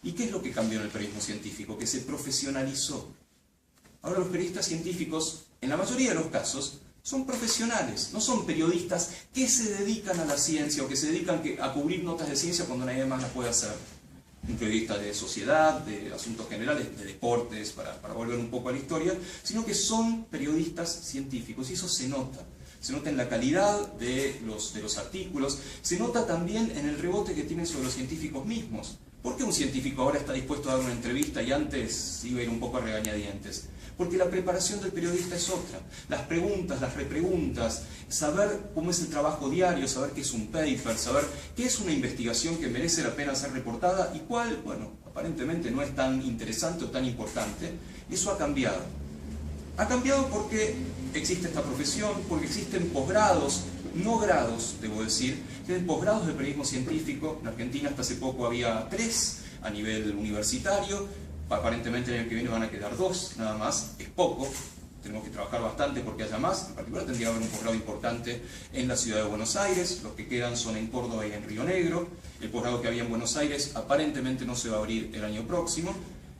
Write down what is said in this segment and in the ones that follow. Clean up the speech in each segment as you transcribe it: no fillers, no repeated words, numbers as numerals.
¿Y qué es lo que cambió en el periodismo científico? Que se profesionalizó. Ahora los periodistas científicos, en la mayoría de los casos, son profesionales, no son periodistas que se dedican a la ciencia o que se dedican a cubrir notas de ciencia cuando nadie más las puede hacer. Un periodista de sociedad, de asuntos generales, de deportes, para volver un poco a la historia, sino que son periodistas científicos, y eso se nota. Se nota en la calidad de los artículos, se nota también en el rebote que tienen sobre los científicos mismos. ¿Por qué un científico ahora está dispuesto a dar una entrevista y antes iba a ir un poco a regañadientes? Porque la preparación del periodista es otra. Las preguntas, las repreguntas, saber cómo es el trabajo diario, saber qué es un paper, saber qué es una investigación que merece la pena ser reportada y cuál, bueno, aparentemente no es tan interesante o tan importante, eso ha cambiado. Ha cambiado porque existe esta profesión, porque existen posgrados, no grados, debo decir, tienen posgrados de periodismo científico. En Argentina hasta hace poco había 3 a nivel universitario, aparentemente el año que viene van a quedar 2 nada más, es poco, tenemos que trabajar bastante porque haya más. En particular tendría que haber un posgrado importante en la ciudad de Buenos Aires, los que quedan son en Córdoba y en Río Negro. El posgrado que había en Buenos Aires aparentemente no se va a abrir el año próximo,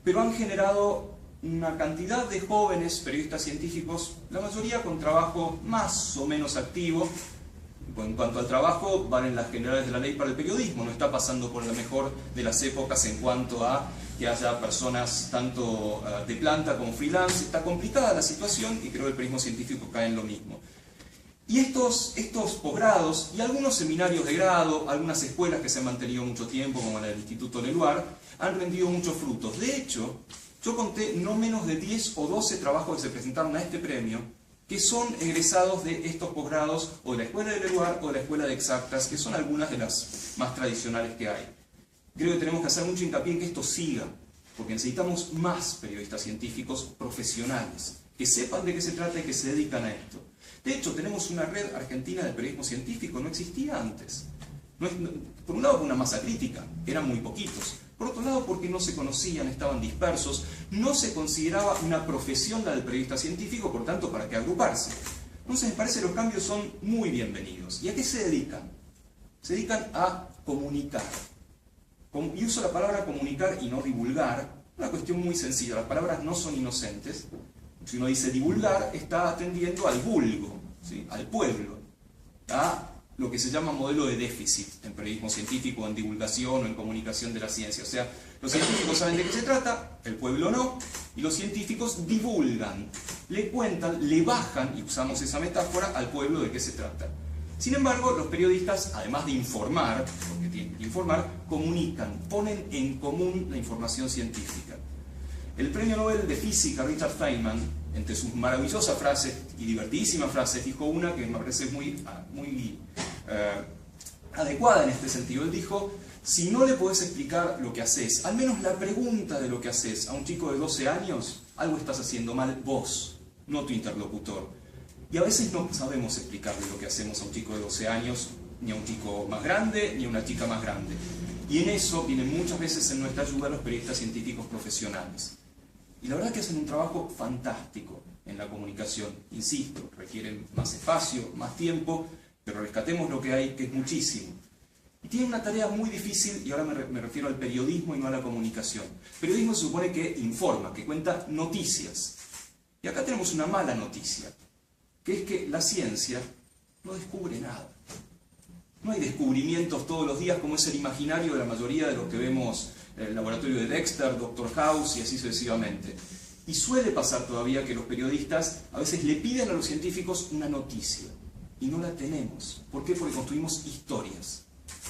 pero han generado una cantidad de jóvenes periodistas científicos, la mayoría con trabajo más o menos activo. En cuanto al trabajo, valen las generales de la ley para el periodismo, no está pasando por la mejor de las épocas en cuanto a que haya personas tanto de planta como freelance. Está complicada la situación y creo que el periodismo científico cae en lo mismo. Y estos posgrados y algunos seminarios de grado, algunas escuelas que se han mantenido mucho tiempo, como la del Instituto Leluar, han rendido muchos frutos. De hecho, yo conté no menos de 10 o 12 trabajos que se presentaron a este premio, que son egresados de estos posgrados, o de la Escuela de Leluar o de la Escuela de Exactas, que son algunas de las más tradicionales que hay. Creo que tenemos que hacer mucho hincapié en que esto siga, porque necesitamos más periodistas científicos profesionales, que sepan de qué se trata y que se dedican a esto. De hecho, tenemos una red argentina de periodismo científico, no existía antes. Por un lado, por una masa crítica, eran muy poquitos. Por otro lado, porque no se conocían, estaban dispersos, no se consideraba una profesión la del periodista científico, por tanto, ¿para qué agruparse? Entonces, me parece que los cambios son muy bienvenidos. ¿Y a qué se dedican? Se dedican a comunicar. Y uso la palabra comunicar y no divulgar, una cuestión muy sencilla. Las palabras no son inocentes. Si uno dice divulgar, está atendiendo al vulgo, ¿sí? Al pueblo, a lo que se llama modelo de déficit en periodismo científico, en divulgación o en comunicación de la ciencia. O sea, los científicos saben de qué se trata, el pueblo no, y los científicos divulgan, le cuentan, le bajan, y usamos esa metáfora, al pueblo de qué se trata. Sin embargo, los periodistas, además de informar, porque tienen que informar, comunican, ponen en común la información científica. El premio Nobel de Física, Richard Feynman, entre sus maravillosas frases y divertidísimas frases, dijo una que me parece muy adecuada en este sentido. Él dijo: si no le podés explicar lo que haces, al menos la pregunta de lo que haces a un chico de 12 años, algo estás haciendo mal vos, no tu interlocutor. Y a veces no sabemos explicarle lo que hacemos a un chico de 12 años, ni a un chico más grande, ni a una chica más grande. Y en eso vienen muchas veces en nuestra ayuda los periodistas científicos profesionales. Y la verdad que hacen un trabajo fantástico en la comunicación. Insisto, requieren más espacio, más tiempo, pero rescatemos lo que hay, que es muchísimo. Y tienen una tarea muy difícil, y ahora me refiero al periodismo y no a la comunicación. Periodismo se supone que informa, que cuenta noticias. Y acá tenemos una mala noticia, que es que la ciencia no descubre nada. No hay descubrimientos todos los días como es el imaginario de la mayoría de los que vemos en el laboratorio de Dexter, Dr. House y así sucesivamente. Y suele pasar todavía que los periodistas a veces le piden a los científicos una noticia y no la tenemos. ¿Por qué? Porque construimos historias.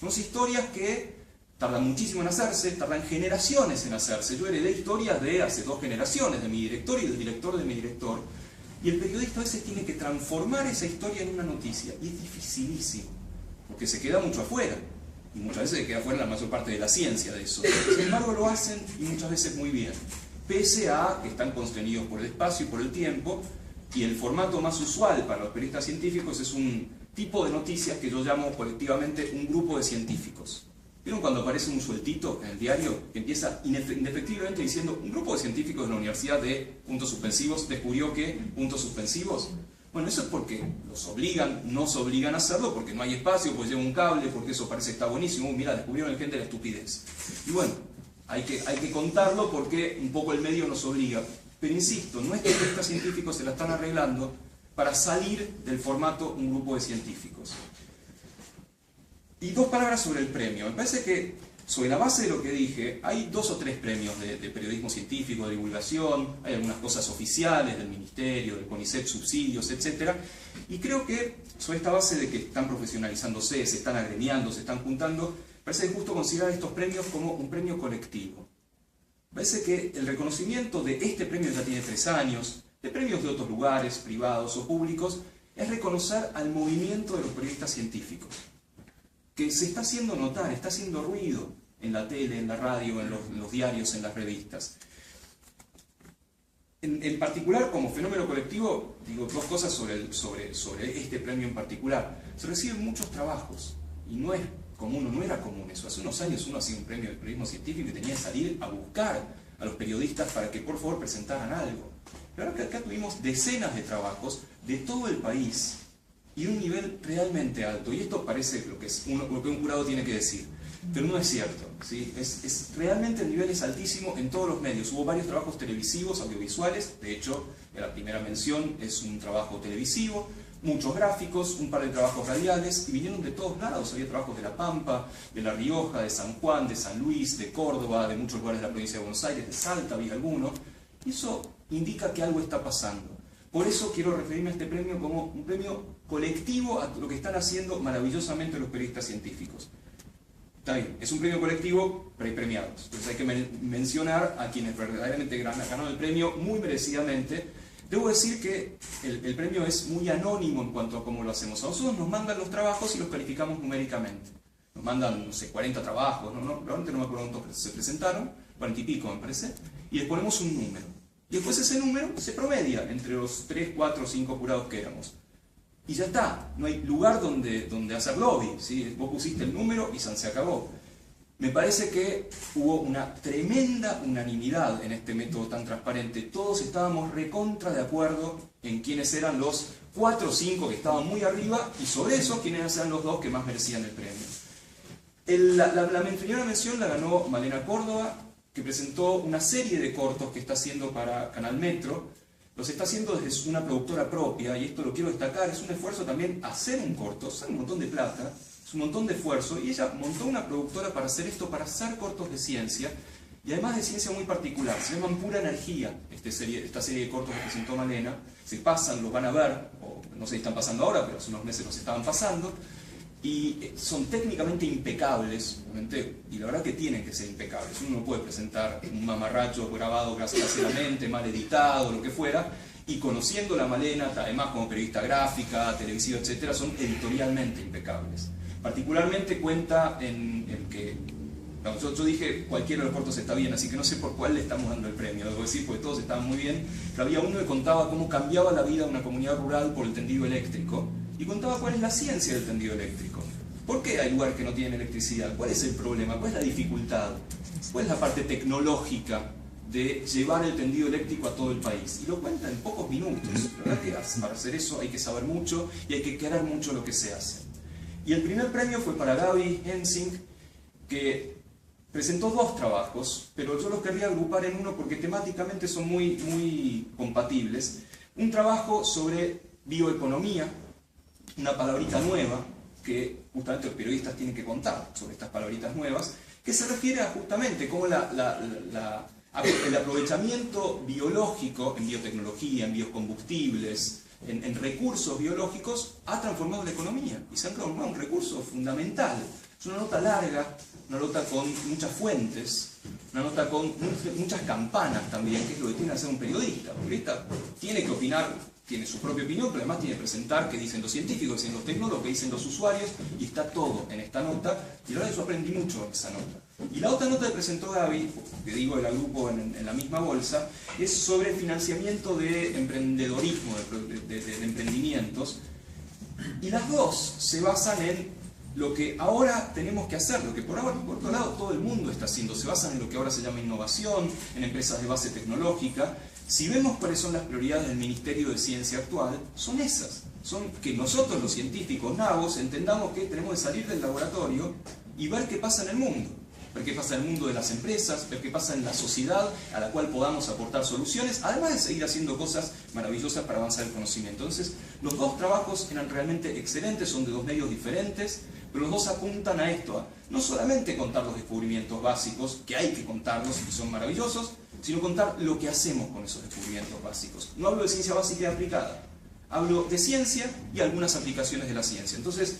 Unas historias que tardan muchísimo en hacerse, tardan generaciones en hacerse. Yo heredé historias de hace 2 generaciones, de mi director y del director de mi director. Y el periodista a veces tiene que transformar esa historia en una noticia. Y es dificilísimo, porque se queda mucho afuera. Y muchas veces se queda afuera la mayor parte de la ciencia de eso. Sin embargo, lo hacen y muchas veces muy bien. Pese a que están constreñidos por el espacio y por el tiempo, y el formato más usual para los periodistas científicos es un tipo de noticias que yo llamo colectivamente un grupo de científicos. ¿Vieron cuando aparece un sueltito en el diario que empieza indefectiblemente diciendo: un grupo de científicos de la Universidad de puntos suspensivos descubrió que puntos suspensivos? Bueno, eso es porque nos obligan a hacerlo, porque no hay espacio, pues lleva un cable, porque eso parece que está buenísimo. Mira, descubrieron el gen de la estupidez. Y bueno, hay que contarlo porque un poco el medio nos obliga. Pero insisto, nuestros periodistas científicos se la están arreglando para salir del formato un grupo de científicos. Y dos palabras sobre el premio. Me parece que, sobre la base de lo que dije, hay 2 o 3 premios de periodismo científico, de divulgación, hay algunas cosas oficiales del Ministerio, del CONICET, subsidios, etc. Y creo que, sobre esta base de que están profesionalizándose, se están agremiando, se están juntando, parece justo considerar estos premios como un premio colectivo. Parece que el reconocimiento de este premio ya tiene 3 años, de premios de otros lugares, privados o públicos, es reconocer al movimiento de los periodistas científicos, que se está haciendo notar, está haciendo ruido en la tele, en la radio, en los diarios, en las revistas. En particular, como fenómeno colectivo, digo 2 cosas sobre este premio en particular. Se reciben muchos trabajos, y no es común, no era común eso. Hace unos años uno hacía un premio de periodismo científico y tenía que salir a buscar a los periodistas para que por favor presentaran algo. Pero ahora que acá tuvimos decenas de trabajos de todo el país y un nivel realmente alto, y esto parece lo que un jurado tiene que decir, pero no es cierto, ¿sí? Realmente el nivel es altísimo en todos los medios. Hubo varios trabajos televisivos, audiovisuales, de hecho, la primera mención es un trabajo televisivo, muchos gráficos, un par de trabajos radiales, y vinieron de todos lados. Había trabajos de La Pampa, de La Rioja, de San Juan, de San Luis, de Córdoba, de muchos lugares de la provincia de Buenos Aires, de Salta había alguno, y eso indica que algo está pasando. Por eso quiero referirme a este premio como un premio colectivo a lo que están haciendo maravillosamente los periodistas científicos. Está bien, es un premio colectivo, pero hay premiados. Entonces hay que mencionar a quienes verdaderamente ganaron el premio muy merecidamente. Debo decir que el premio es muy anónimo en cuanto a cómo lo hacemos. A nosotros nos mandan los trabajos y los calificamos numéricamente. Nos mandan, no sé, 40 trabajos, realmente no me acuerdo cuántos se presentaron, 40 y pico me parece, y les ponemos un número. Y después ese número se promedia entre los 3, 4, 5 jurados que éramos. Y ya está, no hay lugar donde hacer lobby, ¿sí? Vos pusiste el número y se acabó. Me parece que hubo una tremenda unanimidad en este método tan transparente. Todos estábamos recontra de acuerdo en quiénes eran los 4 o 5 que estaban muy arriba y sobre eso quiénes eran los 2 que más merecían el premio. La primera mención la ganó Malena Córdoba, que presentó una serie de cortos que está haciendo para Canal Metro. Los está haciendo desde una productora propia, y esto lo quiero destacar, es un esfuerzo también hacer un corto, es un montón de plata, es un montón de esfuerzo, y ella montó una productora para hacer esto, para hacer cortos de ciencia, y además de ciencia muy particular, se llaman Pura Energía, esta serie de cortos que presentó Malena, se pasan, los van a ver, o no sé si están pasando ahora, pero hace unos meses los estaban pasando, y son técnicamente impecables, y la verdad que tienen que ser impecables. Uno no puede presentar un mamarracho grabado caseramente, mal editado, lo que fuera, y conociendo la Malena, además como periodista gráfica, televisiva, etc., son editorialmente impecables. Particularmente cuenta en el que, yo dije cualquiera de los cortos está bien, así que no sé por cuál le estamos dando el premio, debo decir, porque todos estaban muy bien, pero había uno que contaba cómo cambiaba la vida de una comunidad rural por el tendido eléctrico, y contaba cuál es la ciencia del tendido eléctrico. ¿Por qué hay lugares que no tienen electricidad? ¿Cuál es el problema? ¿Cuál es la dificultad? ¿Cuál es la parte tecnológica de llevar el tendido eléctrico a todo el país? Y lo cuenta en pocos minutos. La verdad que para hacer eso hay que saber mucho y hay que querer mucho lo que se hace. Y el primer premio fue para Gaby Hensing, que presentó 2 trabajos, pero yo los querría agrupar en uno porque temáticamente son muy compatibles. Un trabajo sobre bioeconomía, una palabrita nueva, que justamente los periodistas tienen que contar sobre estas palabritas nuevas, que se refiere a justamente cómo el aprovechamiento biológico en biotecnología, en biocombustibles, en recursos biológicos, ha transformado la economía y se ha transformado en un recurso fundamental. Es una nota larga, una nota con muchas fuentes, una nota con muchas campanas también, que es lo que tiene que hacer un periodista. Un periodista tiene que opinar, tiene su propia opinión, pero además tiene que presentar qué dicen los científicos, qué dicen los tecnólogos, qué dicen los usuarios, y está todo en esta nota, y la verdad yo aprendí mucho en esa nota. Y la otra nota que presentó Gaby, que digo la agrupo en la misma bolsa, es sobre financiamiento de emprendedorismo, de emprendimientos, y las dos se basan en lo que ahora tenemos que hacer, lo que por otro lado todo el mundo está haciendo, se basan en lo que ahora se llama innovación, en empresas de base tecnológica. Si vemos cuáles son las prioridades del Ministerio de Ciencia actual, son esas. Son que nosotros los científicos nabos entendamos que tenemos que salir del laboratorio y ver qué pasa en el mundo. ver qué pasa en el mundo de las empresas, ver qué pasa en la sociedad a la cual podamos aportar soluciones, además de seguir haciendo cosas maravillosas para avanzar el conocimiento. Entonces, los dos trabajos eran realmente excelentes, son de dos medios diferentes, pero los dos apuntan a esto, a no solamente contar los descubrimientos básicos, que hay que contarlos y son maravillosos, sino contar lo que hacemos con esos descubrimientos básicos. No hablo de ciencia básica y aplicada, hablo de ciencia y algunas aplicaciones de la ciencia. Entonces,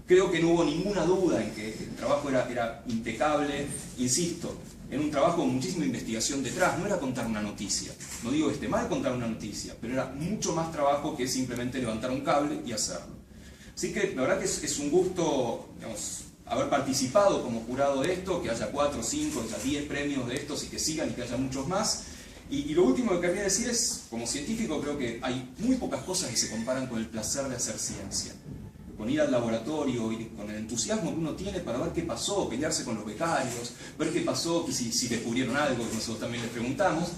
creo que no hubo ninguna duda en que el trabajo era impecable, insisto, en un trabajo con muchísima investigación detrás, no era contar una noticia. No digo que esté mal contar una noticia, pero era mucho más trabajo que simplemente levantar un cable y hacerlo. Así que la verdad que es un gusto, digamos, haber participado como jurado de esto, que haya 4, 5, haya 10 premios de estos y que sigan y que haya muchos más. Y lo último que quería decir es, como científico creo que hay muy pocas cosas que se comparan con el placer de hacer ciencia. Con ir al laboratorio, ir con el entusiasmo que uno tiene para ver qué pasó, pelearse con los becarios, ver qué pasó, si descubrieron algo, que nosotros también les preguntamos.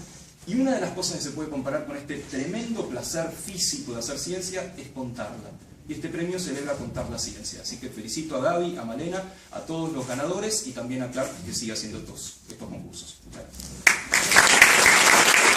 Y una de las cosas que se puede comparar con este tremendo placer físico de hacer ciencia es contarla. Y este premio celebra contar la ciencia. Así que felicito a Gaby, a Malena, a todos los ganadores y también a Clark que siga haciendo estos concursos. Gracias.